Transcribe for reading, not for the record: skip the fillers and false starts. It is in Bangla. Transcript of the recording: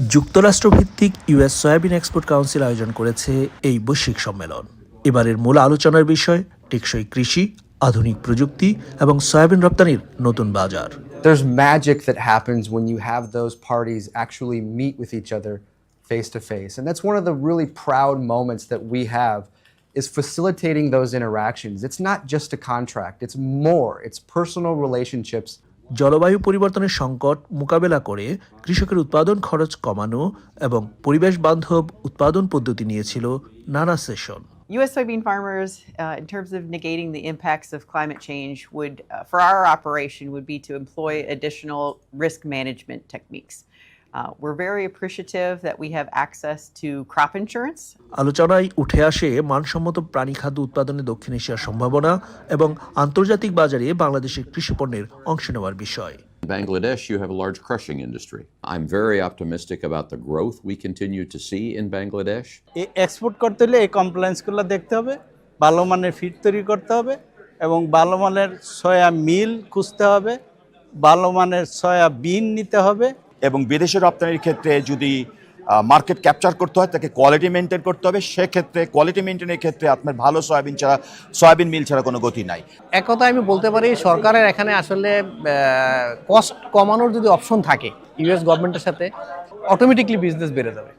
যুক্তরাষ্ট্রভিত্তিক ইউএস সয়াবিন এক্সপোর্ট কাউন্সিল আয়োজন করেছে এই বৈশ্বিক সম্মেলন। এবারের মূল আলোচনার বিষয় টেকসই কৃষি, আধুনিক প্রযুক্তি এবং সয়াবিন রপ্তানির নতুন বাজার। There's magic that happens when you have those parties actually meet with each other face to face. And that's one of the really proud moments that we have is facilitating those interactions. It's not just a contract, it's more, it's personal relationships. জলবায়ু পরিবর্তনের সংকট মোকাবেলা করে কৃষকের উৎপাদন খরচ কমানো এবং পরিবেশ বান্ধব উৎপাদন পদ্ধতি নিয়েছিল নানা session. U.S. soybean farmers, in terms of negating the impacts of climate change, would, for our operation, would be to employ additional risk management techniques. We're very appreciative that we have access to crop insurance. আলোচনায় উঠে আসে মানসম্মত প্রাণীখাদ্য উৎপাদনে দক্ষিণ এশিয়ার সম্ভাবনা এবং আন্তর্জাতিক বাজারে বাংলাদেশের কৃষিপণ্যের অংশ নেওয়ার বিষয়। In Bangladesh, you have a large crushing industry. I'm very optimistic about the growth we continue to see in Bangladesh. Export করতে হলে এই কমপ্লায়েন্সগুলো দেখতে হবে, ভালো মানের ফিড তৈরি করতে হবে এবং ভালো মানের সয়া মিল খুঁজতে হবে, ভালো মানের সয়া বিন নিতে হবে। এবং বিদেশে রপ্তানির ক্ষেত্রে যদি মার্কেট ক্যাপচার করতে হয় তাকে কোয়ালিটি মেনটেন করতে হবে। সেক্ষেত্রে কোয়ালিটি মেনটেনের ক্ষেত্রে আপনার ভালো সয়াবিন মিল ছাড়া কোনো গতি নাই। এক কথায় আমি বলতে পারি সরকারের এখানে আসলে কস্ট কমানোর যদি অপশন থাকে ইউএস গভর্নমেন্টের সাথে, অটোমেটিকলি বিজনেস বেড়ে যাবে।